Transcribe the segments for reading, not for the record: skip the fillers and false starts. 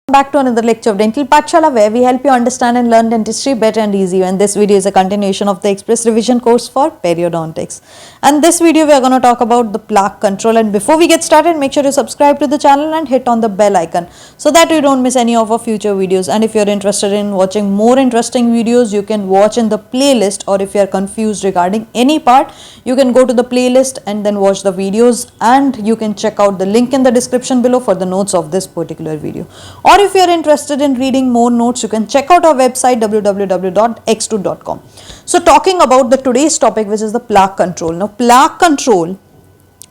Back to another lecture of Dental Pathshala, where we help you understand and learn dentistry better and easier. And this video is a continuation of the express revision course for periodontics. And this video we are going to talk about the plaque control. And before we get started, make sure you subscribe to the channel and hit on the bell icon so that you don't miss any of our future videos. And if you're interested in watching more interesting videos, you can watch in the playlist, or if you're confused regarding any part, you can go to the playlist and then watch the videos, and you can check out the link in the description below for the notes of this particular video. Or if you are interested in reading more notes, you can check out our website www.x2.com. So talking about the today's topic, which is the plaque control. Now plaque control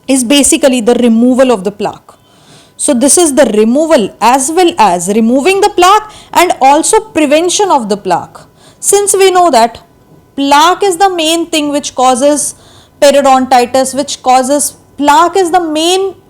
is basically the removal of the plaque. So this is the removal as well as removing the plaque and also prevention of the plaque. Since we know that plaque is the main thing which causes periodontitis, which causes plaque is the main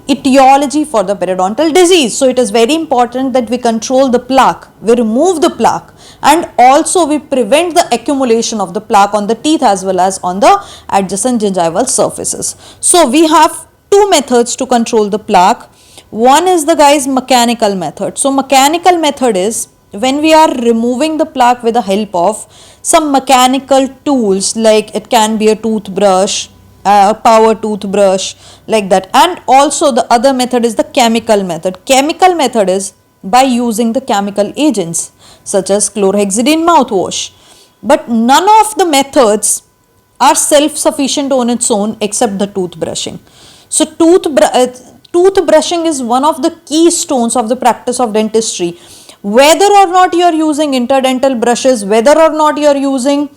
etiology for the periodontal disease. So it is very important that we control the plaque, we remove the plaque, and also we prevent the accumulation of the plaque on the teeth as well as on the adjacent gingival surfaces. So we have two methods to control the plaque. One is the mechanical method. So mechanical method is when we are removing the plaque with the help of some mechanical tools, like it can be a toothbrush, a power toothbrush, like that. And also the other method is the chemical method. Chemical method is by using the chemical agents such as chlorhexidine mouthwash. But none of the methods are self-sufficient on its own except the toothbrushing. So toothbrushing is one of the keystones of the practice of dentistry. Whether or not you are using interdental brushes, whether or not you are using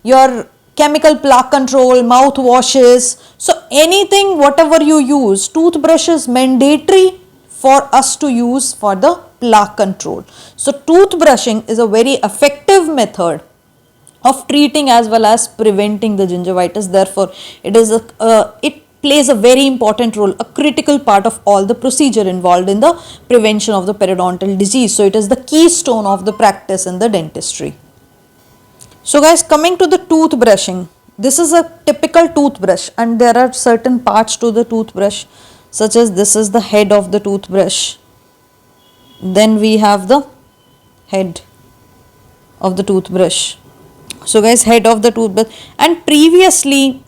your chemical plaque control, mouthwashes, so anything, whatever you use, toothbrush is mandatory for us to use for the plaque control. So toothbrushing is a very effective method of treating as well as preventing the gingivitis. Therefore, it plays a very important role, a critical part of all the procedure involved in the prevention of the periodontal disease. So it is the keystone of the practice in the dentistry. So guys, coming to the toothbrushing, this is a typical toothbrush, and there are certain parts to the toothbrush, such as this is the head of the toothbrush. Then we have the head of the toothbrush. So guys, head of the toothbrush, and previously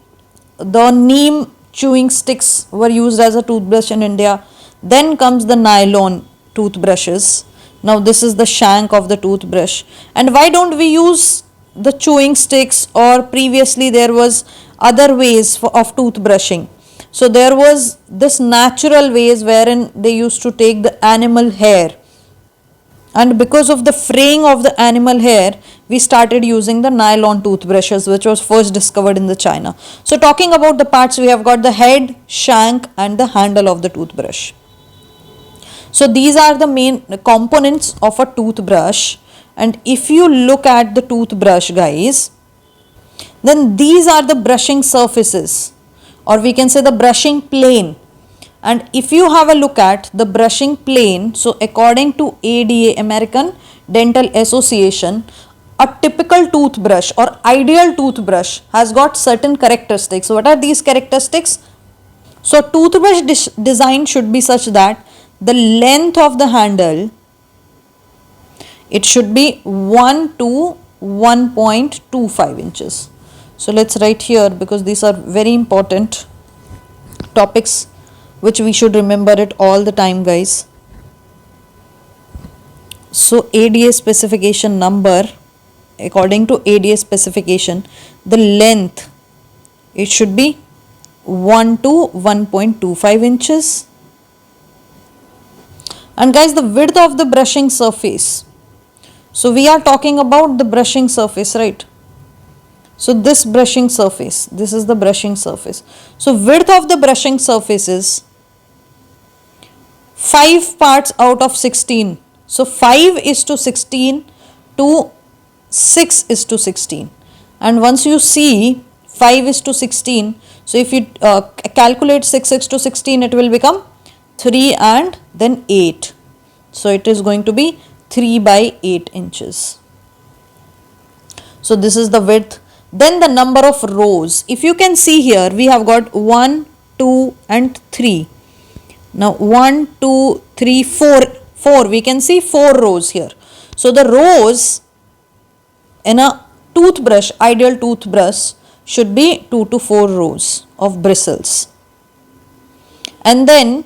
the neem chewing sticks were used as a toothbrush in India. Then comes the nylon toothbrushes. Now this is the shank of the toothbrush. And why don't we use the chewing sticks, or previously there was other ways of toothbrushing? So there was this natural ways wherein they used to take the animal hair, and because of the fraying of the animal hair, we started using the nylon toothbrushes, which was first discovered in the China. So talking about the parts, we have got the head, shank and the handle of the toothbrush. So these are the main components of a toothbrush. And if you look at the toothbrush, guys, then these are the brushing surfaces, or we can say the brushing plane. And if you have a look at the brushing plane, so according to ADA, American Dental Association, a typical toothbrush or ideal toothbrush has got certain characteristics. What are these characteristics? So toothbrush design should be such that the length of the handle, it should be 1 to 1.25 inches. So let's write here, because these are very important topics which we should remember it all the time, guys. So ADA specification number, according to ADA specification, the length, it should be 1 to 1.25 inches. And guys, the width of the brushing surface. So we are talking about the brushing surface, right? So this brushing surface, this is the brushing surface. So width of the brushing surface is 5 parts out of 16. So 5:16 to 6:16. And once you see 5:16, so if you calculate 6:16, it will become 3 and then 8. So it is going to be 3 by 8 inches. So this is the width. Then the number of rows. If you can see here, we have got 1, 2 and 3. Now 1, 2, 3, 4 4. We can see 4 rows here. So the rows in a toothbrush, ideal toothbrush, should be 2 to 4 rows of bristles. And then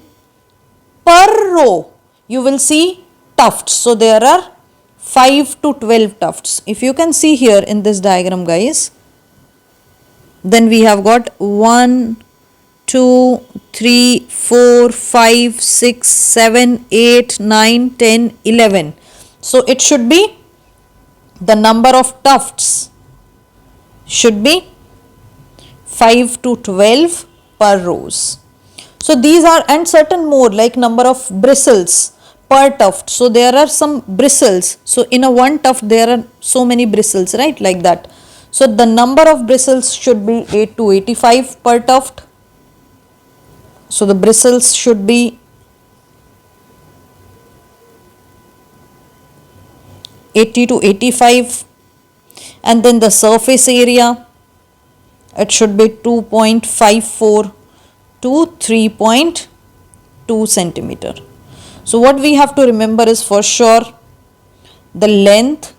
per row you will see tufts. So there are 5 to 12 tufts. If you can see here in this diagram, guys, then we have got 1, 2, 3, 4, 5, 6, 7, 8, 9, 10, 11. So it should be, the number of tufts should be 5 to 12 per rows. So these are, and certain more like number of bristles per tuft. So there are some bristles. So in a one tuft there are so many bristles, right, like that. So the number of bristles should be 8 to 85 per tuft. So the bristles should be 80 to 85, and then the surface area, it should be 2.54 to 3.2 centimeter. So what we have to remember is for sure the length,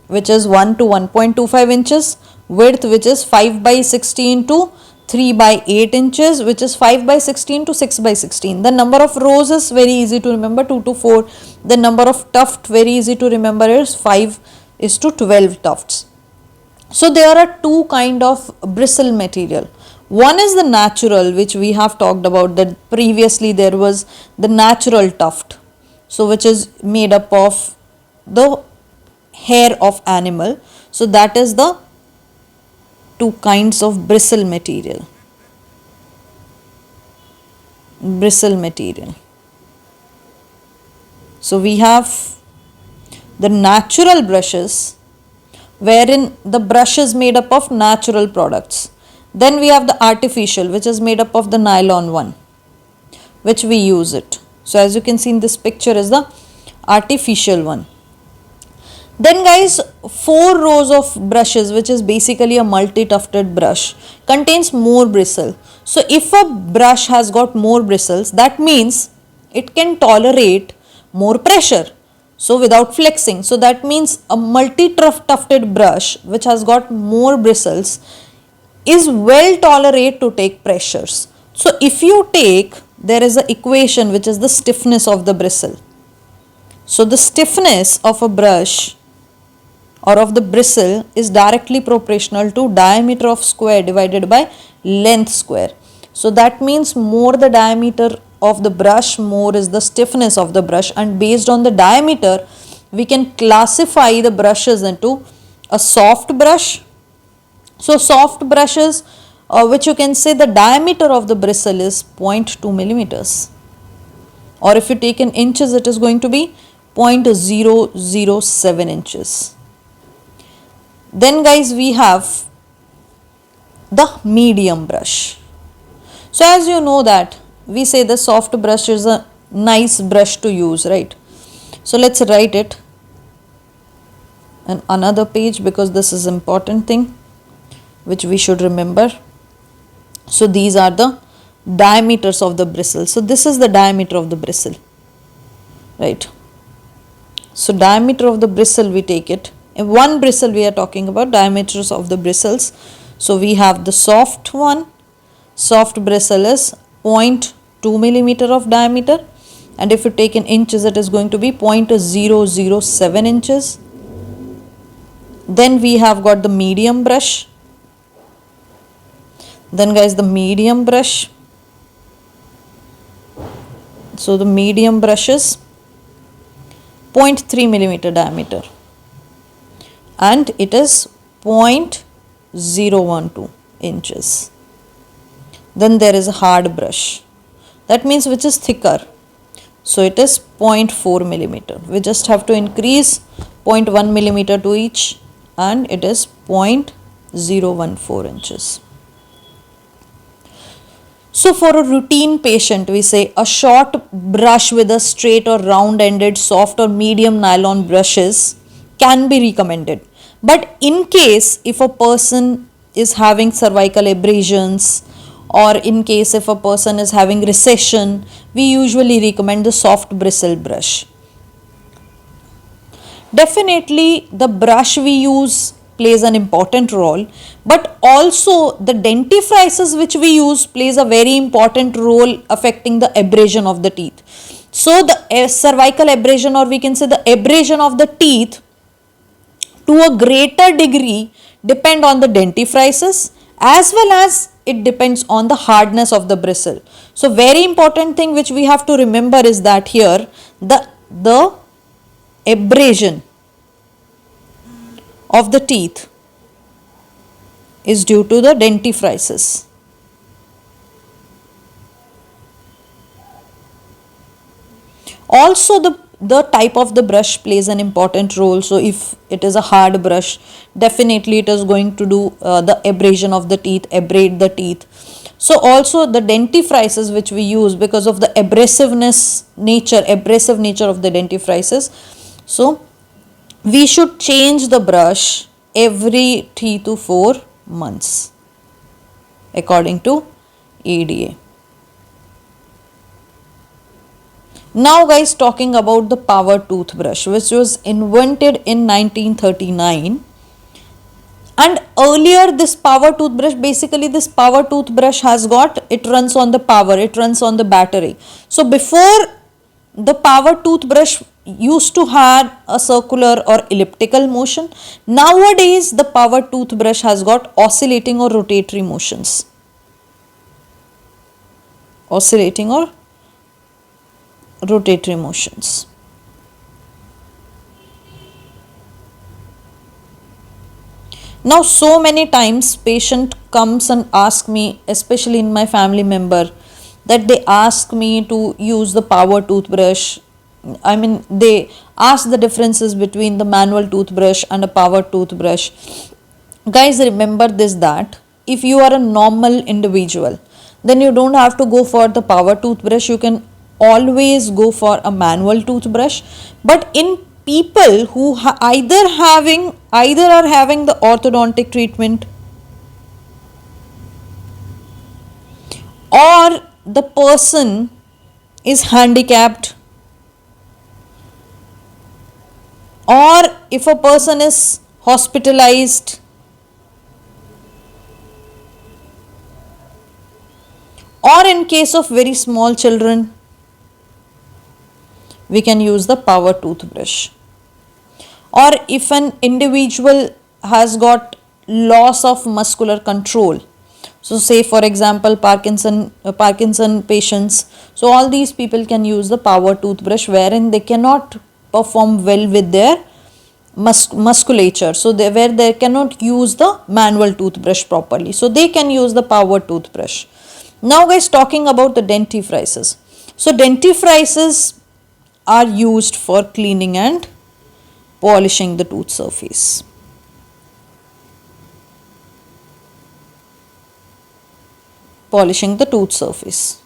which is 1 to 1.25 inches, width, which is 5 by 16 to 3 by 8 inches, which is 5 by 16 to 6 by 16. The number of rows is very easy to remember, 2 to 4. The number of tuft, very easy to remember, is 5 is to 12 tufts. So there are two kind of bristle material. One is the natural, which we have talked about, that previously there was the natural tuft, so which is made up of the hair of animal. So that is the two kinds of bristle material. Bristle material. So we have the natural brushes, wherein the brush is made up of natural products. Then we have the artificial, which is made up of the nylon one, which we use it. So as you can see in this picture is the artificial one. Then guys, 4 rows of brushes, which is basically a multi-tufted brush, contains more bristle. So if a brush has got more bristles, that means it can tolerate more pressure, so without flexing. So that means a multi-tufted brush which has got more bristles is well tolerate to take pressures. So if you take, there is an equation which is the stiffness of the bristle. So the stiffness of a brush or of the bristle is directly proportional to diameter of square divided by length square. So that means more the diameter of the brush, more is the stiffness of the brush, and based on the diameter we can classify the brushes into a soft brush. So soft brushes, which you can say the diameter of the bristle is 0.2 millimeters, or if you take in inches it is going to be 0.007 inches. Then guys, we have the medium brush. So as you know that we say the soft brush is a nice brush to use, right? So let's write it on another page, because this is important thing which we should remember. So these are the diameters of the bristle. So this is the diameter of the bristle, right? So diameter of the bristle, we take it. In one bristle we are talking about diameters of the bristles. So we have the soft one. Soft bristle is 0.2 millimeter of diameter, and if you take in inches it is going to be 0.007 inches. Then we have got the medium brush. Then guys, the medium brush. So the medium brush is 0.3 millimeter diameter, and it is 0.012 inches. Then there is a hard brush, that means which is thicker. So it is 0.4 millimeter. We just have to increase 0.1 millimeter to each, and it is 0.014 inches. So for a routine patient, we say a short brush with a straight or round ended soft or medium nylon brushes can be recommended. But in case if a person is having cervical abrasions, or in case if a person is having recession, we usually recommend the soft bristle brush. Definitely the brush we use plays an important role, but also the dentifrices which we use plays a very important role affecting the abrasion of the teeth. So the cervical abrasion, or we can say the abrasion of the teeth, to a greater degree depend on the dentifrices, as well as it depends on the hardness of the bristle. So very important thing which we have to remember is that here the abrasion of the teeth is due to the dentifrices. Also the type of the brush plays an important role. So if it is a hard brush, definitely it is going to do the abrasion of the teeth, abrade the teeth. So also the dentifrices which we use, because of the abrasive nature of the dentifrices, so we should change the brush every 3 to 4 months according to EDA. Now guys, talking about the power toothbrush, which was invented in 1939. And earlier this power toothbrush, basically this power toothbrush has got, it runs on the power, it runs on the battery. So before, the power toothbrush used to have a circular or elliptical motion. Nowadays the power toothbrush has got oscillating or rotatory motions. Oscillating or rotatory motions. Now so many times patient comes and ask me, especially in my family member, that they ask me to use the power toothbrush. I mean, they ask the differences between the manual toothbrush and a power toothbrush. Guys, remember this, that if you are a normal individual, then you don't have to go for the power toothbrush. You can always go for a manual toothbrush. But in people who either are having the orthodontic treatment, or the person is handicapped, or if a person is hospitalized, or in case of very small children, we can use the power toothbrush. Or if an individual has got loss of muscular control, so say for example Parkinson patients, so all these people can use the power toothbrush, wherein they cannot perform well with their musculature, so where they cannot use the manual toothbrush properly, so they can use the power toothbrush. Now guys, talking about the dentifrices. So dentifrices are used for cleaning and polishing the tooth surface. Polishing the tooth surface.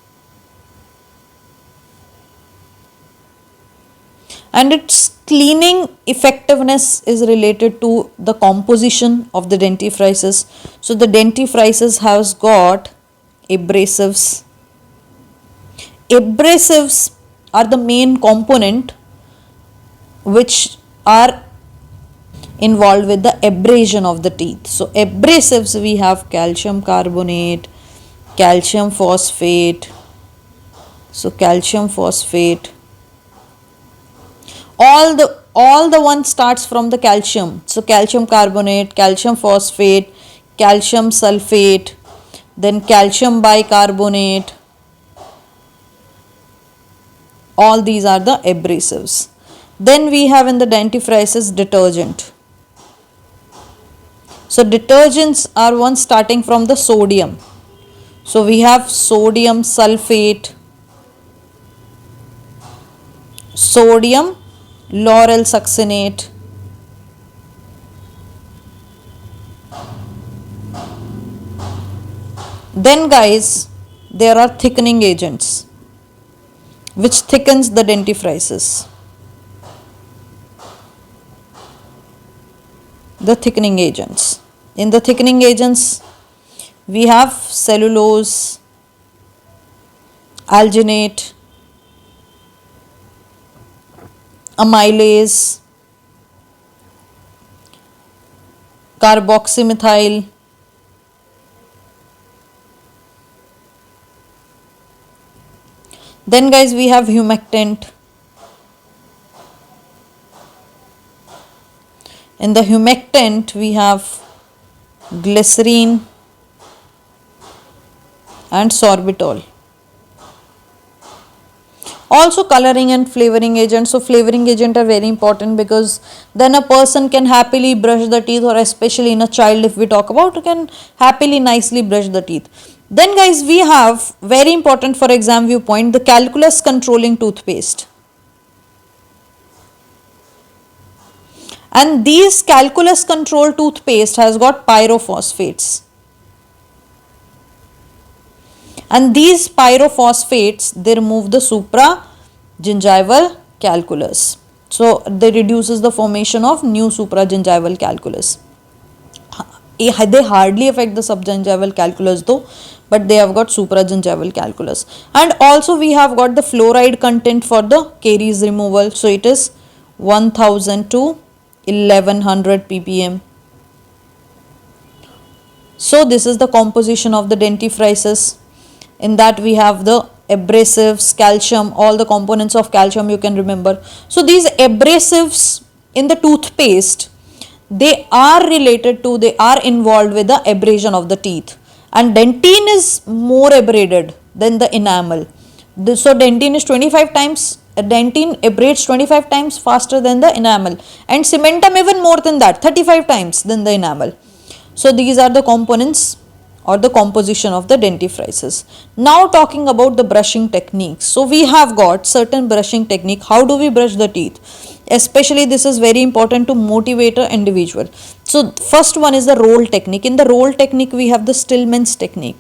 And its cleaning effectiveness is related to the composition of the dentifrices. So the dentifrices has got abrasives. Abrasives are the main component which are involved with the abrasion of the teeth. So abrasives, we have calcium carbonate, calcium phosphate. So calcium phosphate, all the one starts from the calcium. So calcium carbonate, calcium phosphate, calcium sulfate, then calcium bicarbonate, all these are the abrasives. Then we have in the dentifrices detergent. So detergents are one starting from the sodium. So we have sodium sulfate, sodium lauryl succinate, then guys, there are thickening agents which thickens the dentifrices. The thickening agents. In the thickening agents, we have cellulose, alginate, amylase, carboxymethyl, then guys we have humectant. In the humectant we have glycerine and sorbitol. Also coloring and flavoring agents. So flavoring agent are very important, because then a person can happily brush the teeth, or especially in a child if we talk about, can happily nicely brush the teeth. Then guys we have, very important for exam viewpoint, the calculus controlling toothpaste. And these calculus control toothpaste has got pyrophosphates. And these pyrophosphates, they remove the supragingival calculus. So they reduces the formation of new supragingival calculus. They hardly affect the subgingival calculus though, but they have got supragingival calculus. And also we have got the fluoride content for the caries removal. So it is 1000 to 1100 ppm. So this is the composition of the dentifrices. In that we have the abrasives, calcium, all the components of calcium you can remember. So these abrasives in the toothpaste, they are related to, they are involved with the abrasion of the teeth. And dentine is more abraded than the enamel. So dentine is 25 times, dentine abrades 25 times faster than the enamel, and cementum even more than that, 35 times than the enamel. So these are the components or the composition of the dentifrices. Now talking about the brushing techniques. So we have got certain brushing technique. How do we brush the teeth? Especially this is very important to motivate an individual. So first one is the roll technique. In the roll technique we have the Stillman's technique.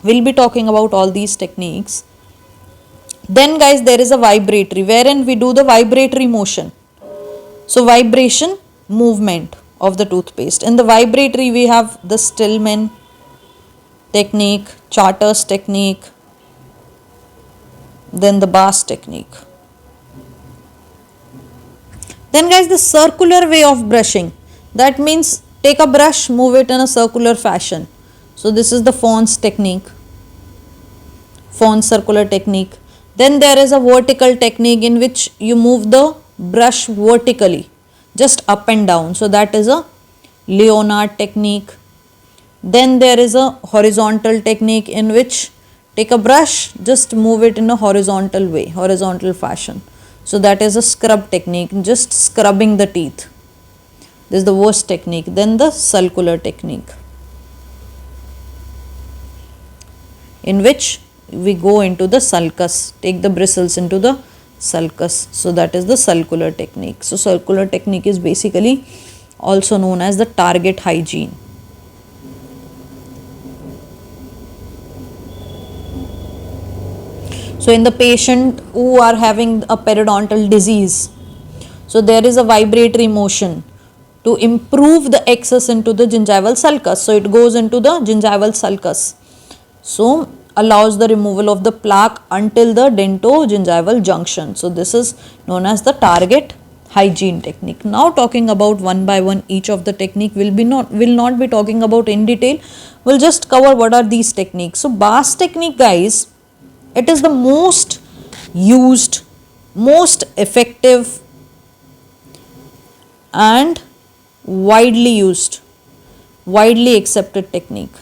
We'll be talking about all these techniques. Then guys there is a vibratory, wherein we do the vibratory motion. So vibration movement of the toothpaste. In the vibratory we have the Stillman technique, Charter's technique, then the Bass technique. Then guys the circular way of brushing, that means take a brush, move it in a circular fashion. So this is the Fones technique, Fones circular technique. Then there is a vertical technique in which you move the brush vertically, just up and down. So that is a Leonard technique. Then there is a horizontal technique in which take a brush, just move it in a horizontal way, horizontal fashion. So that is a scrub technique, just scrubbing the teeth. This is the worst technique. Then the circular technique, in which we go into the sulcus, take the bristles into the sulcus. So that is the circular technique. So circular technique is basically also known as the target hygiene. So in the patient who are having a periodontal disease, so there is a vibratory motion to improve the access into the gingival sulcus. So it goes into the gingival sulcus. So allows the removal of the plaque until the dento-gingival junction. So this is known as the target hygiene technique. Now talking about one by one each of the technique, will not be talking about in detail. We'll just cover what are these techniques. So Bass technique guys, it is the most used, most effective and widely used, widely accepted technique.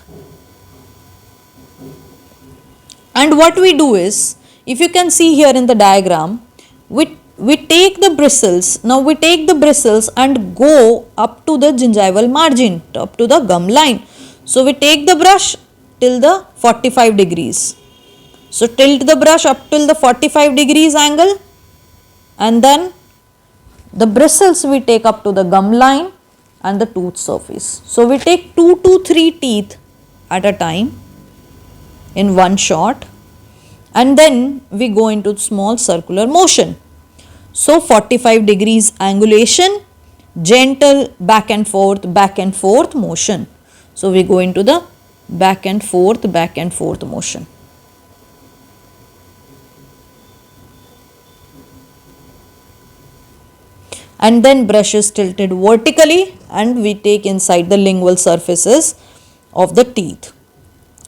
And what we do is, if you can see here in the diagram, we take the bristles, now we take the bristles and go up to the gingival margin, up to the gum line. So we take the brush till the 45 degrees. So tilt the brush up till the 45 degrees angle, and then the bristles we take up to the gum line and the tooth surface. So we take 2 to 3 teeth at a time in one shot, and then we go into small circular motion. So 45 degrees angulation, gentle back and forth motion. So we go into the back and forth motion. and then brush is tilted vertically and we take inside the lingual surfaces of the teeth.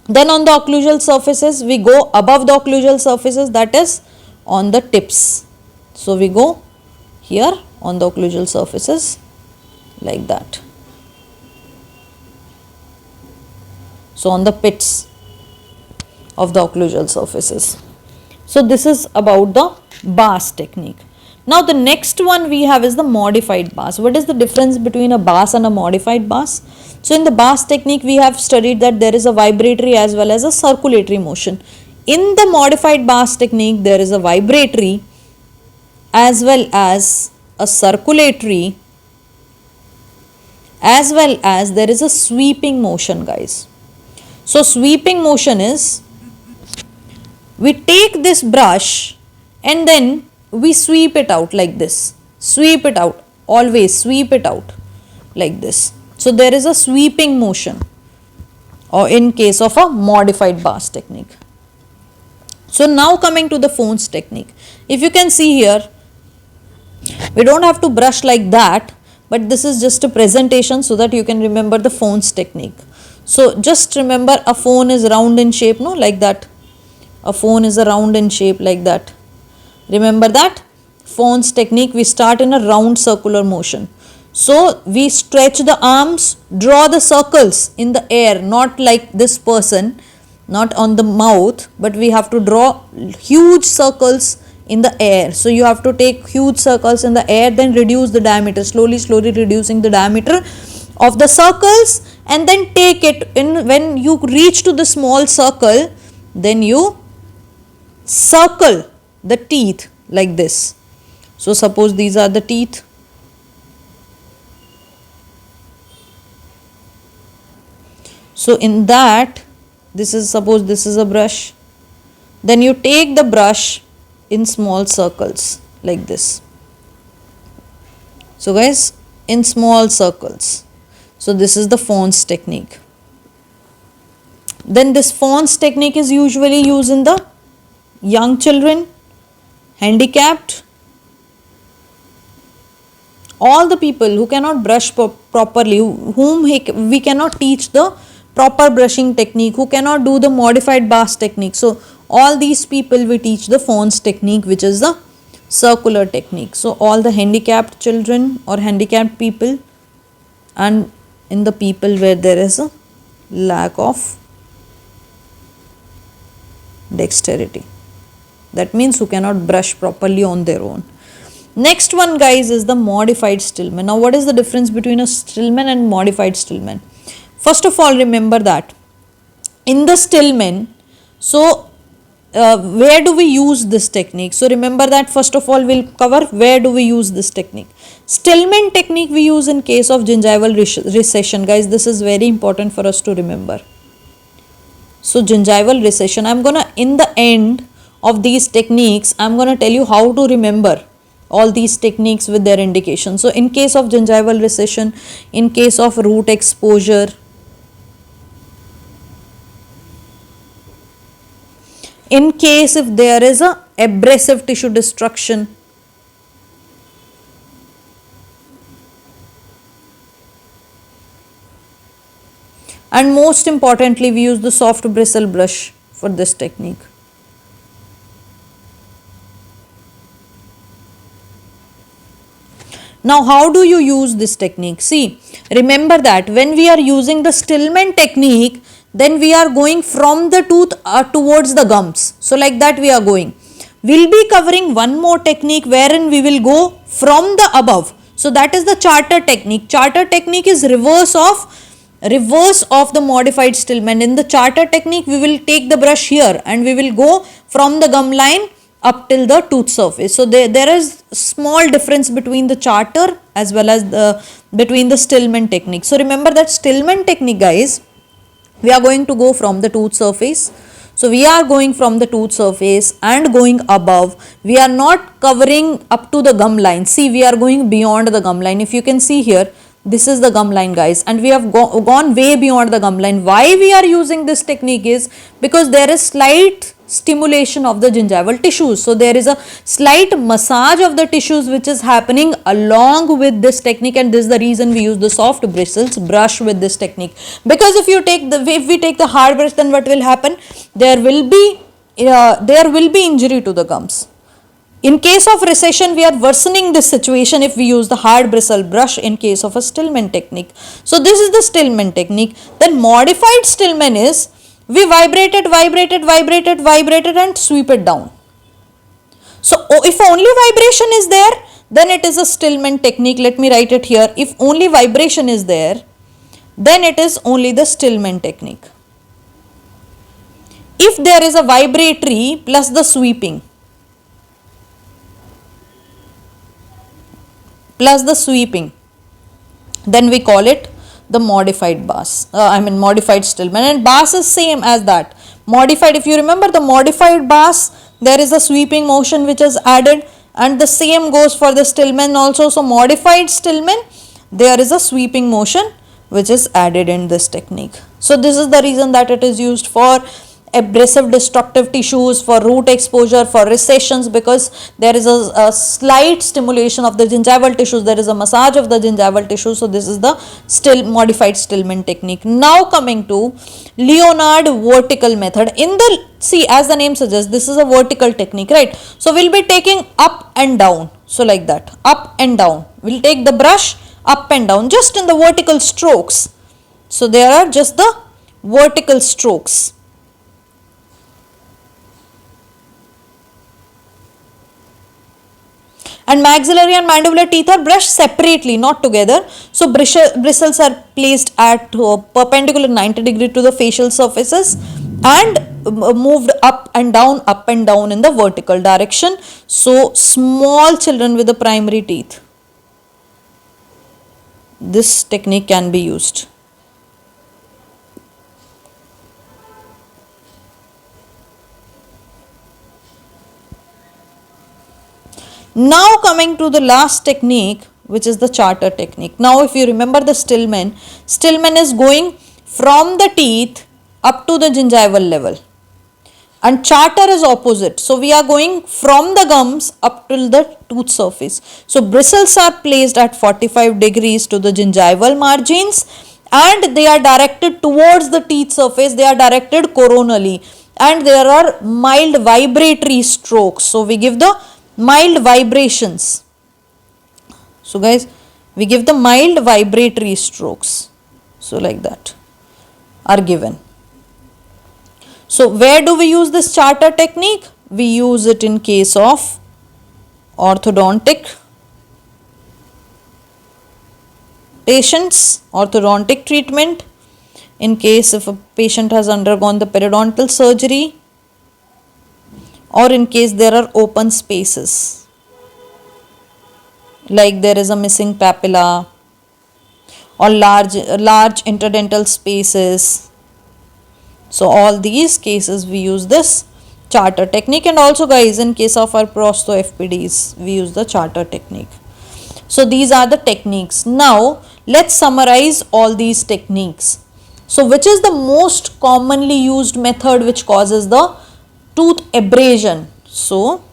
Then on the occlusal surfaces, we go above the occlusal surfaces, that is on the tips. So we go here on the occlusal surfaces like that. So on the pits of the occlusal surfaces. So this is about the bars technique. Now the next one we have is the modified bars. What is the difference between a bars and a modified bars? So in the bars technique we have studied that there is a vibratory as well as a circulatory motion. In the modified bars technique there is a vibratory as well as a circulatory as well as there is a sweeping motion, guys. So sweeping motion is we take this brush and then we sweep it out like this. Sweep it out. Always sweep it out like this. So there is a sweeping motion or in case of a modified bars technique. So now coming to the Fones technique. If you can see here, we don't have to brush like that, but this is just a presentation so that you can remember the Fones technique. So just remember a phone is round in shape, no, like that. A phone is a round in shape like that. Remember that? Fones technique, we start in a round circular motion. So we stretch the arms, draw the circles in the air, not like this person, not on the mouth, but we have to draw huge circles in the air. So you have to take huge circles in the air, then reduce the diameter, slowly reducing the diameter of the circles, and then take it in. When you reach to the small circle, then you circle the teeth like this. So suppose these are the teeth. So in that, this is, suppose this is a brush. Then you take the brush in small circles like this. So guys, in small circles. So this is the Fones technique. Then this Fones technique is usually used in the young children, handicapped, all the people who cannot brush properly, whom we cannot teach the proper brushing technique, who cannot do the modified bars technique. So all these people we teach the Fones technique, which is the circular technique. So all the handicapped children or handicapped people, and in the people where there is a lack of dexterity. That means who cannot brush properly on their own. Next one, guys, is the modified Stillman. Now what is the difference between a Stillman and modified Stillman? First of all, remember that in the Stillman, so where do we use this technique? So remember that first of all we'll cover where do we use this technique. Stillman technique we use in case of gingival recession, guys. This is very important for us to remember. So gingival recession, I'm gonna, in the end of these techniques, I'm gonna tell you how to remember all these techniques with their indication. So in case of gingival recession, in case of root exposure, in case if there is a abrasive tissue destruction, and most importantly we use the soft bristle brush for this technique. Now how do you use this technique? See, remember that when we are using the Stillman technique, then we are going from the tooth towards the gums. So like that we are going. We'll be covering one more technique wherein we will go from the above. So that is the charter technique. Charter technique is reverse of the modified Stillman. In the charter technique we will take the brush here and we will go from the gum line up till the tooth surface. So there is small difference between the charter as well as between the Stillman technique. So remember that Stillman technique, guys, we are going to go from the tooth surface. So we are going from the tooth surface and going above. We are not covering up to the gum line. See, we are going beyond the gum line. If you can see here, this is the gum line, guys, and we have gone way beyond the gum line. Why we are using this technique is because there is stimulation of the gingival tissues. So there is a slight massage of the tissues which is happening along with this technique, and this is the reason we use the soft bristles brush with this technique. Because if we take the hard brush, then what will happen? There will be injury to the gums. In case of recession, we are worsening this situation if we use the hard bristle brush in case of a Stillman technique. So this is the Stillman technique. Then modified Stillman is we vibrate it and sweep it down. So if only vibration is there, then it is a Stillman technique. Let me write it here. If only vibration is there, then it is only the Stillman technique. If there is a vibratory plus the sweeping, then we call it the modified modified Stillman, and Bass is same as that. Modified, if you remember the modified Bass, there is a sweeping motion which is added, and the same goes for the Stillman also. So modified Stillman, there is a sweeping motion which is added in this technique. So this is the reason that it is used for abrasive destructive tissues, for root exposure, for recessions, because there is a slight stimulation of the gingival tissues, there is a massage of the gingival tissues. So this is the modified Stillman technique. Now coming to Leonard vertical method. See, as the name suggests, this is a vertical technique, right? So we'll be taking up and down. So like that, up and down. We'll take the brush up and down just in the vertical strokes. So there are just the vertical strokes. And maxillary and mandibular teeth are brushed separately, not together. So bristles are placed at perpendicular 90 degree to the facial surfaces and moved up and down in the vertical direction. So small children with the primary teeth, this technique can be used. Now coming to the last technique, which is the charter technique. Now if you remember the Stillman is going from the teeth up to the gingival level, and charter is opposite. So we are going from the gums up to the tooth surface. So bristles are placed at 45 degrees to the gingival margins, and they are directed towards the teeth surface. They are directed coronally, and there are mild vibratory strokes. So we give the mild vibrations. So guys, we give the mild vibratory strokes. So like that are given. So where do we use this charter technique? We use it in case of orthodontic patients, orthodontic treatment, in case if a patient has undergone the periodontal surgery, or in case there are open spaces, like there is a missing papilla or large interdental spaces. So all these cases we use this charter technique, and also guys, in case of our prosto FPDs, we use the charter technique. So these are the techniques. Now let's summarize all these techniques. So which is the most commonly used method which causes the tooth abrasion? So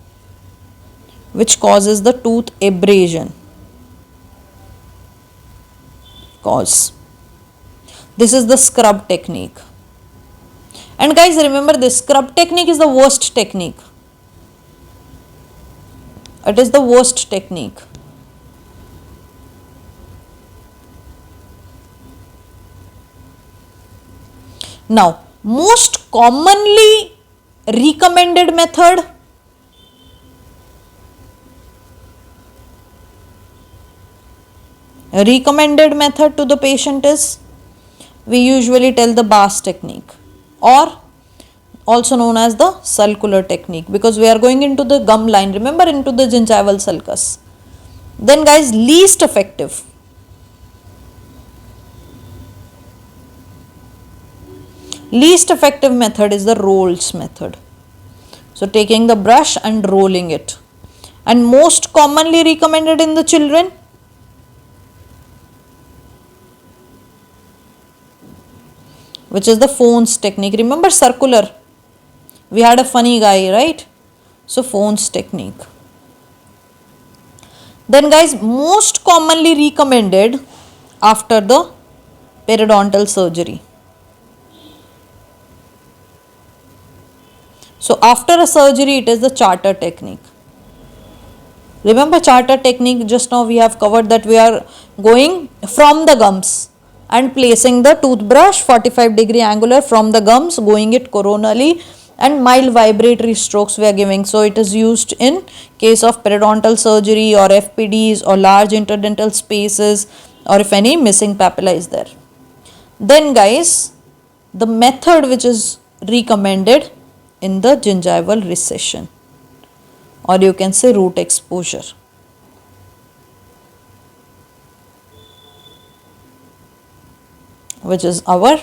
which causes the tooth abrasion? This is the scrub technique. And guys, remember, this scrub technique is the worst technique. It is the worst technique. Now, most commonly recommended method, to the patient is, we usually tell the Bass technique, or also known as the sulcular technique, because we are going into the gum line, remember, into the gingival sulcus. Then guys, least effective, method is the rolls method. So taking the brush and rolling it. And most commonly recommended in the children, which is the Fones technique. Remember, circular. We had a funny guy, right? So Fones technique. Then guys, most commonly recommended after the periodontal surgery. So after a surgery, it is the charter technique. Remember charter technique, just now we have covered that we are going from the gums and placing the toothbrush 45-degree angular from the gums, going it coronally, and mild vibratory strokes we are giving. So it is used in case of periodontal surgery or FPDs or large interdental spaces, or if any missing papilla is there. Then guys, the method which is recommended in the gingival recession, or you can say root exposure. Which is our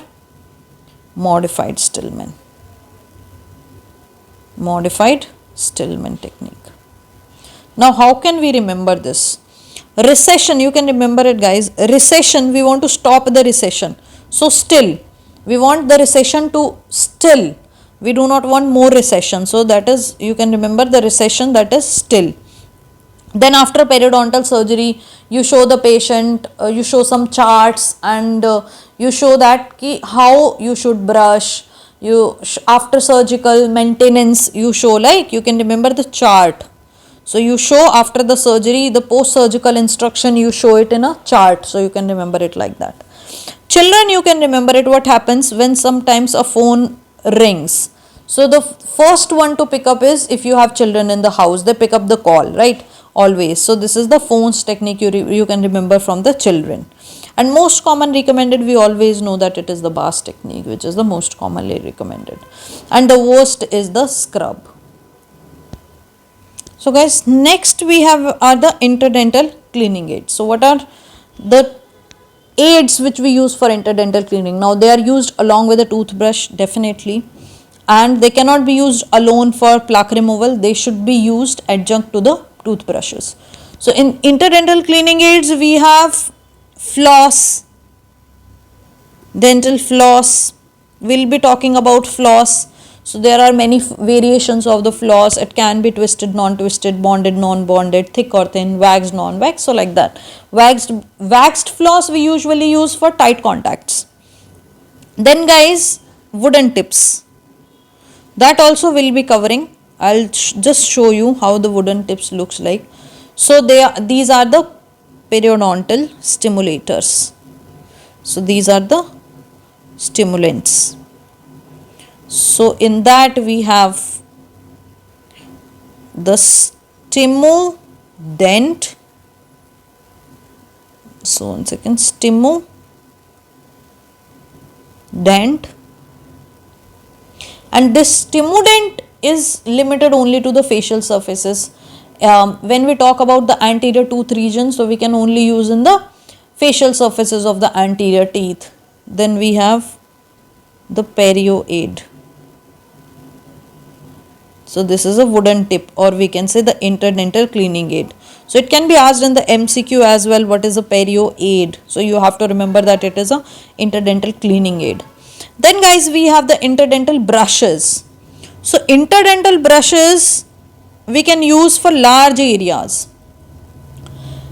modified Stillman. Modified Stillman technique. Now how can we remember this? Recession, you can remember it guys. Recession, we want to stop the recession. So still, we want the recession to still. We do not want more recession. So that is, you can remember the recession, that is still. Then after periodontal surgery, you show the patient, you show some charts, and you show that how you should brush. You after surgical maintenance, you show, like you can remember the chart. So you show after the surgery, the post surgical instruction, you show it in a chart, so you can remember it like that. Children, you can remember it, what happens when sometimes a phone rings. So the first one to pick up is, if you have children in the house, they pick up the call, right? Always. So this is the Fones technique you can remember from the children. And most common recommended, we always know that it is the Bass technique, which is the most commonly recommended. And the worst is the scrub. So guys, next we have are the interdental cleaning aids. So what are the aids which we use for interdental cleaning? Now they are used along with the toothbrush, definitely. And they cannot be used alone for plaque removal. They should be used adjunct to the toothbrushes. So in interdental cleaning aids, we have floss, dental floss. We'll be talking about floss. So there are many variations of the floss. It can be twisted, non-twisted, bonded, non-bonded, thick or thin, waxed, non-waxed. So like that. Waxed floss we usually use for tight contacts. Then guys, wooden tips. That also will be covering. I'll just show you how the wooden tips looks like. So these are the periodontal stimulators. So these are the stimulants. So in that we have the Stimudent. So 1 second, Stimudent. And this Stimudent is limited only to the facial surfaces. When we talk about the anterior tooth region, so we can only use in the facial surfaces of the anterior teeth. Then we have the perio aid. So this is a wooden tip, or we can say the interdental cleaning aid. So it can be asked in the MCQ as well, what is a perio aid? So you have to remember that it is a interdental cleaning aid. Then guys, we have the interdental brushes. So interdental brushes we can use for large areas.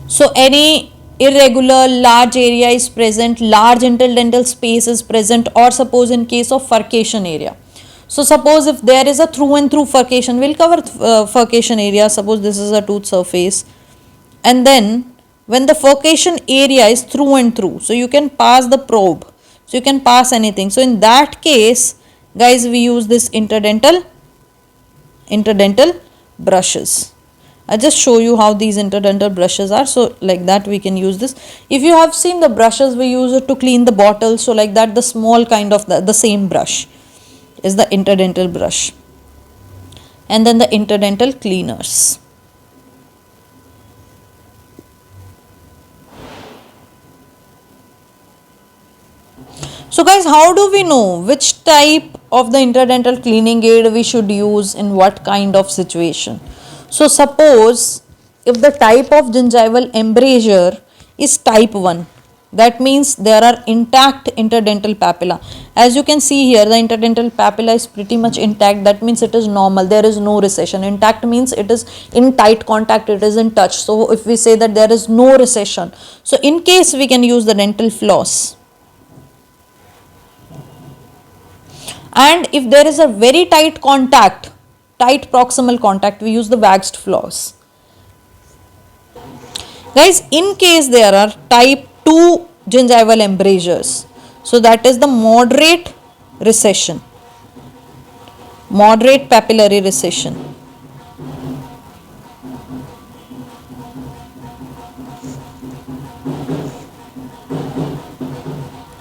So any irregular large area is present, large interdental space is present, or suppose in case of furcation area. So suppose if there is a through and through furcation, we'll cover furcation area. Suppose this is a tooth surface, and then when the furcation area is through and through, so you can pass the probe, so you can pass anything. So in that case guys, we use this interdental brushes. I'll just show you how these interdental brushes are. So like that we can use this. If you have seen the brushes, we use it to clean the bottle. So like that, the small kind of the same brush is the interdental brush. And then the interdental cleaners. So guys, how do we know which type of the interdental cleaning aid we should use in what kind of situation? So suppose if the type of gingival embrasure is type 1, That means there are intact interdental papilla. As you can see here, the interdental papilla is pretty much intact. That means it is normal. There is no recession. Intact means it is in tight contact. It is in touch. So if we say that there is no recession, so in case we can use the dental floss. And if there is a very tight contact, tight proximal contact, we use the waxed floss. Guys, in case there are type 2 gingival embrasures, so that is the moderate recession, moderate papillary recession.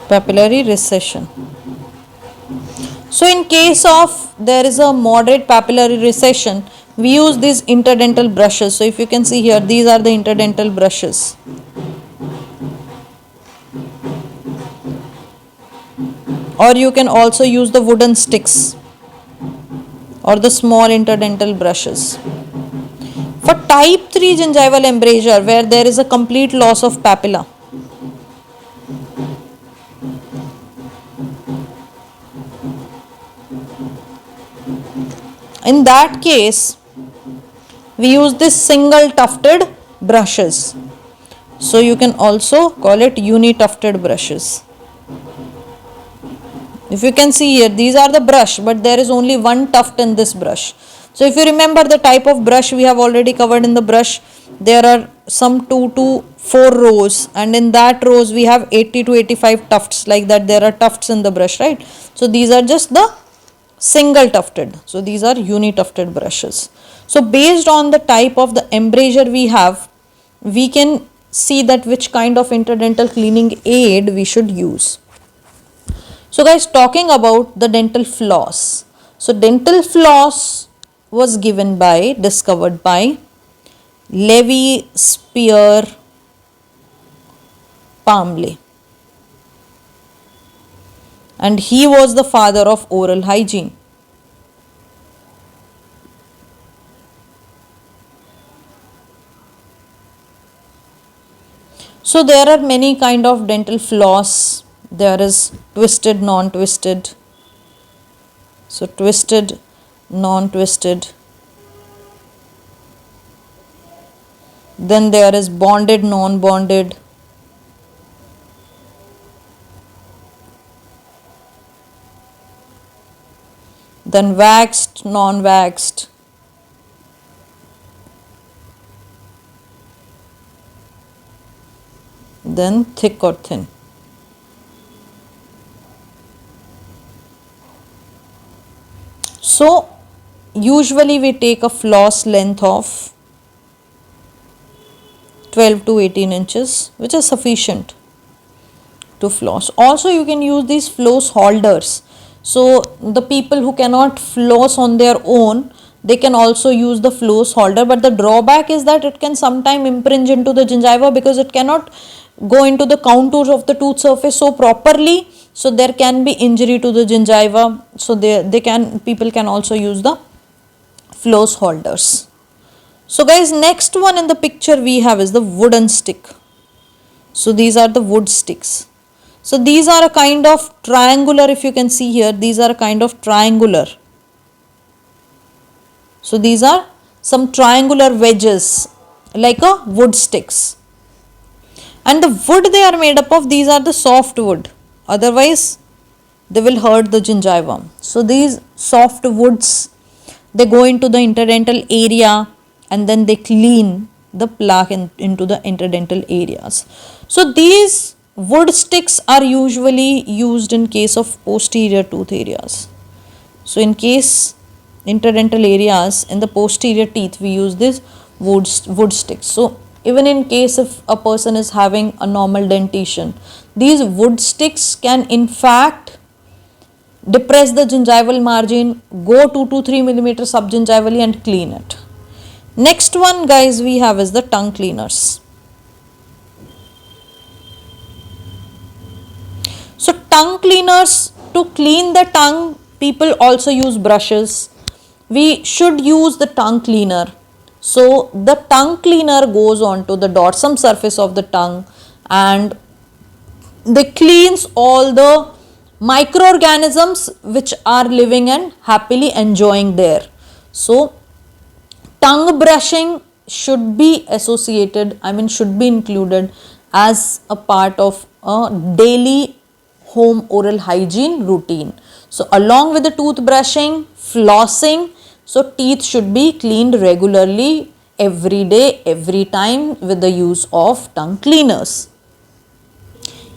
Papillary recession. So in case of there is a moderate papillary recession, we use these interdental brushes. So if you can see here, these are the interdental brushes. Or you can also use the wooden sticks or the small interdental brushes. For type 3 gingival embrasure, where there is a complete loss of papilla, in that case, we use this single tufted brushes. So you can also call it uni-tufted brushes. If you can see here, these are the brush, but there is only one tuft in this brush. So if you remember the type of brush we have already covered in the brush, there are some 2 to 4 rows, and in that rows we have 80 to 85 tufts, like that there are tufts in the brush, right? So these are just the single tufted. So these are uni-tufted brushes. So based on the type of the embrasure we have, we can see that which kind of interdental cleaning aid we should use. So guys, talking about the dental floss. So dental floss was discovered by Levi Spear Palmley, and he was the father of oral hygiene. So there are many kind of dental floss. There is twisted, non-twisted. So twisted, non-twisted. Then there is bonded, non-bonded. Then waxed, non-waxed. Then thick or thin. So usually we take a floss length of 12 to 18 inches, which is sufficient to floss. Also you can use these floss holders. So the people who cannot floss on their own, they can also use the floss holder, but the drawback is that it can sometimes impinge into the gingiva because it cannot go into the contours of the tooth surface so properly. So there can be injury to the gingiva. So people can also use the floss holders. So guys, next one in the picture we have is the wooden stick. So these are the wood sticks. So these are a kind of triangular, if you can see here, these are a kind of triangular. So these are some triangular wedges like a wood sticks. And the wood they are made up of, these are the soft wood. Otherwise, they will hurt the gingiva. So these soft woods, they go into the interdental area and then they clean the plaque into the interdental areas. So these wood sticks are usually used in case of posterior tooth areas. So in case interdental areas in the posterior teeth, we use these wood sticks. So even in case if a person is having a normal dentition, these wood sticks can in fact depress the gingival margin, go 2 to 3 millimeters subgingivally and clean it. Next one guys we have is the tongue cleaners. So tongue cleaners, to clean the tongue, people also use brushes. We should use the tongue cleaner. So the tongue cleaner goes on to the dorsum surface of the tongue and they cleans all the microorganisms which are living and happily enjoying there. So tongue brushing should be associated, should be included as a part of a daily home oral hygiene routine. So along with the toothbrushing, flossing, so teeth should be cleaned regularly every day, every time with the use of tongue cleaners.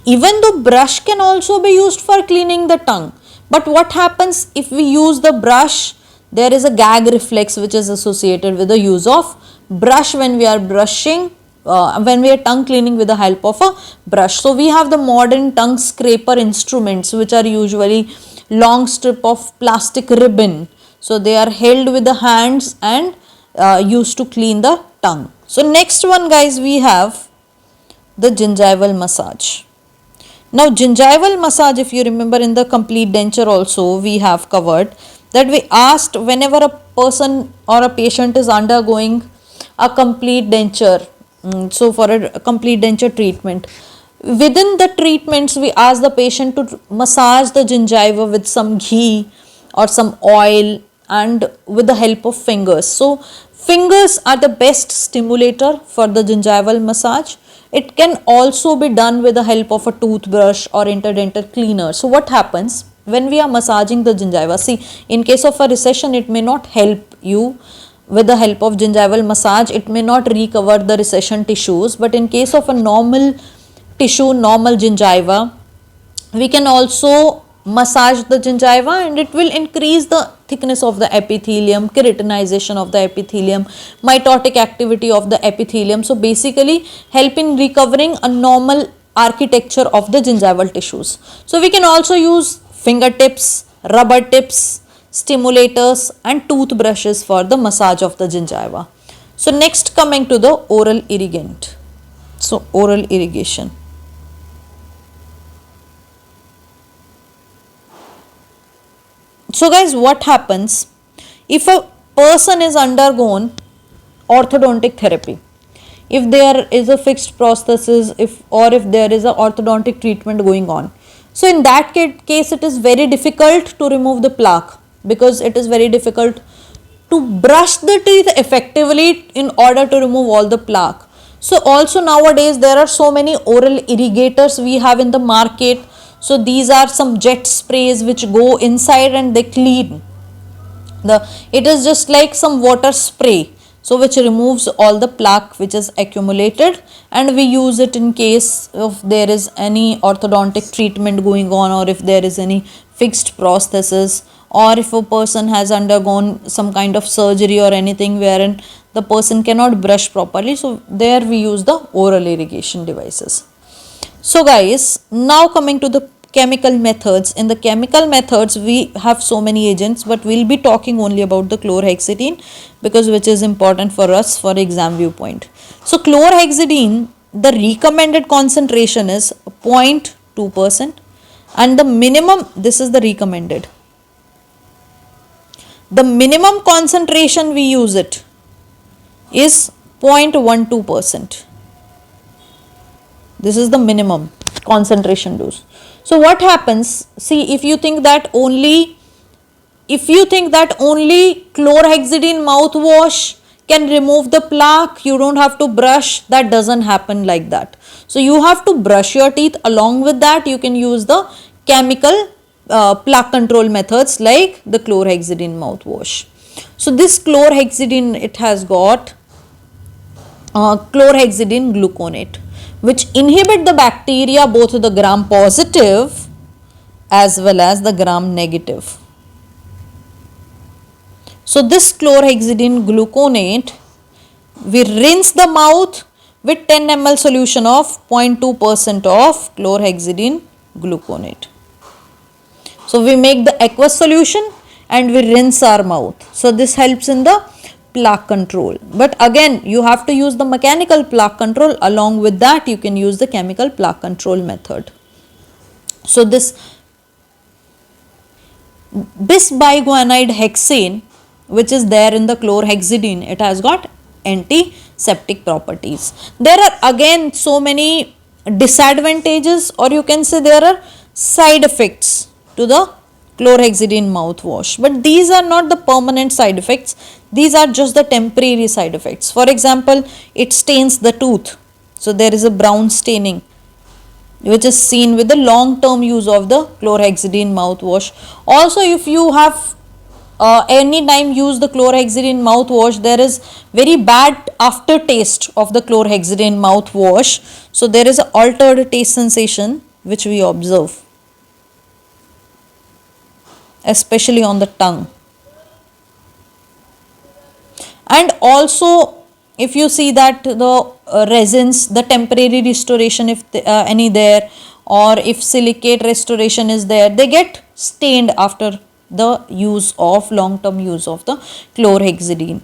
Even though brush can also be used for cleaning the tongue, but what happens if we use the brush? There is a gag reflex which is associated with the use of brush when we are brushing, when we are tongue cleaning with the help of a brush. So we have the modern tongue scraper instruments which are usually long strip of plastic ribbon. So they are held with the hands and used to clean the tongue. So next one guys, we have the gingival massage. Now gingival massage, if you remember in the complete denture also we have covered that we asked whenever a person or a patient is undergoing a complete denture, so for a complete denture treatment, within the treatments we ask the patient to massage the gingiva with some ghee or some oil and with the help of fingers. So fingers are the best stimulator for the gingival massage. It can also be done with the help of a toothbrush or interdental cleaner. So what happens when we are massaging the gingiva? See, in case of a recession, it may not help you with the help of gingival massage. It may not recover the recession tissues, but in case of a normal tissue, normal gingiva, we can also massage the gingiva and it will increase the thickness of the epithelium, keratinization of the epithelium, mitotic activity of the epithelium. So basically help in recovering a normal architecture of the gingival tissues. So we can also use fingertips, rubber tips, stimulators and toothbrushes for the massage of the gingiva. So next, coming to the oral irrigant. So oral irrigation. So guys, what happens if a person is undergone orthodontic therapy? If there is a fixed prosthesis, if there is a orthodontic treatment going on. So in that case, it is very difficult to remove the plaque because it is very difficult to brush the teeth effectively in order to remove all the plaque. So also nowadays there are so many oral irrigators we have in the market. So these are some jet sprays which go inside and they clean. It is just like some water spray, so which removes all the plaque which is accumulated, and we use it in case if there is any orthodontic treatment going on, or if there is any fixed prosthesis, or if a person has undergone some kind of surgery or anything wherein the person cannot brush properly. So there we use the oral irrigation devices. So guys, now coming to the chemical methods. In the chemical methods we have so many agents, but we'll be talking only about the chlorhexidine because which is important for us for exam viewpoint. So chlorhexidine, the recommended concentration is 0.2% and the minimum, this is the recommended. The minimum concentration we use it is 0.12%. This is the minimum concentration dose. So what happens? See, if you think that only chlorhexidine mouthwash can remove the plaque, you don't have to brush, that doesn't happen like that. So you have to brush your teeth. Along with that, you can use the chemical plaque control methods like the chlorhexidine mouthwash. So this chlorhexidine, it has got chlorhexidine gluconate, which inhibit the bacteria, both the gram positive as well as the gram negative. So this chlorhexidine gluconate, we rinse the mouth with 10 ml solution of 0.2% of chlorhexidine gluconate. So we make the aqueous solution and we rinse our mouth. So this helps in the plaque control, but again you have to use the mechanical plaque control. Along with that, you can use the chemical plaque control method. So this bisbiguanide hexane, which is there in the chlorhexidine, it has got antiseptic properties. There are again so many disadvantages, or you can say there are side effects to the chlorhexidine mouthwash, but these are not the permanent side effects, these are just the temporary side effects. For example, it stains the tooth, so there is a brown staining which is seen with the long term use of the chlorhexidine mouthwash. Also, if you have any time use the chlorhexidine mouthwash, there is very bad aftertaste of the chlorhexidine mouthwash, so there is an altered taste sensation which we observe, especially on the tongue. And also, if you see that the resins, the temporary restoration, if any there, or if silicate restoration is there, they get stained after the use of long term use of the chlorhexidine.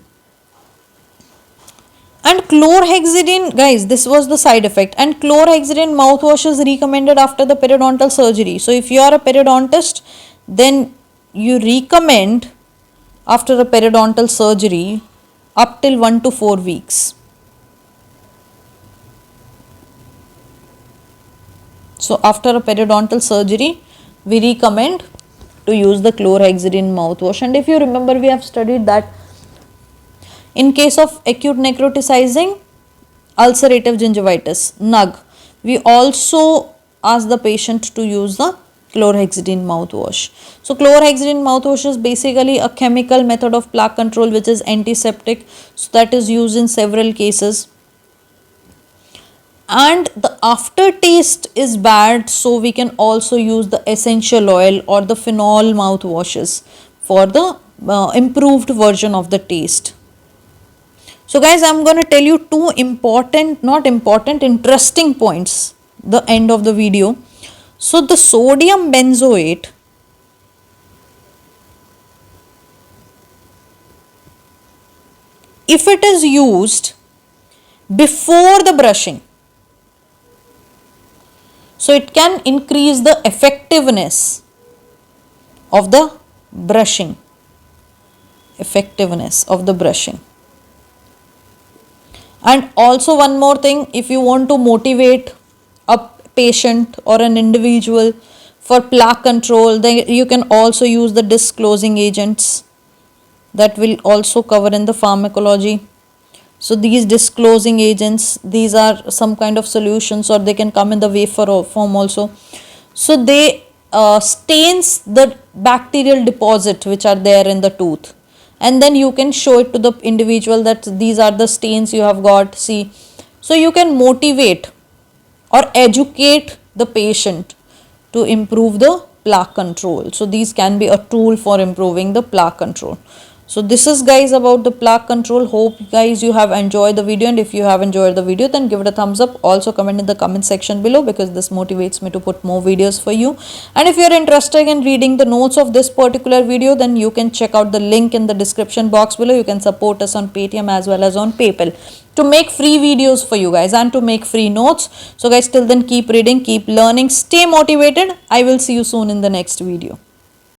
And chlorhexidine, guys, this was the side effect, and chlorhexidine mouthwash is recommended after the periodontal surgery. So if you are a periodontist, then you recommend after a periodontal surgery up till 1 to 4 weeks. So after a periodontal surgery, we recommend to use the chlorhexidine mouthwash. And if you remember, we have studied that in case of acute necrotizing ulcerative gingivitis, NUG, we also ask the patient to use the chlorhexidine mouthwash. So chlorhexidine mouthwash is basically a chemical method of plaque control which is antiseptic, so that is used in several cases. And the aftertaste is bad, so we can also use the essential oil or the phenol mouthwashes for the improved version of the taste. So guys, I'm going to tell you two interesting points the end of the video. So the sodium benzoate if it is used before the brushing, so it can increase the effectiveness of the brushing. And also one more thing, if you want to motivate a patient or an individual for plaque control, then you can also use the disclosing agents that will also cover in the pharmacology. So these disclosing agents, these are some kind of solutions, or they can come in the wafer form also. So they stains the bacterial deposit which are there in the tooth, and then you can show it to the individual that these are the stains you have got, see. So you can motivate or educate the patient to improve the plaque control. So these can be a tool for improving the plaque control. So this is guys about the plaque control. Hope guys you have enjoyed the video, and if you have enjoyed the video, then give it a thumbs up. Also comment in the comment section below, because this motivates me to put more videos for you. And if you are interested in reading the notes of this particular video, then you can check out the link in the description box below. You can support us on Paytm as well as on PayPal to make free videos for you guys and to make free notes. So guys, till then, keep reading, keep learning, stay motivated. I will see you soon in the next video.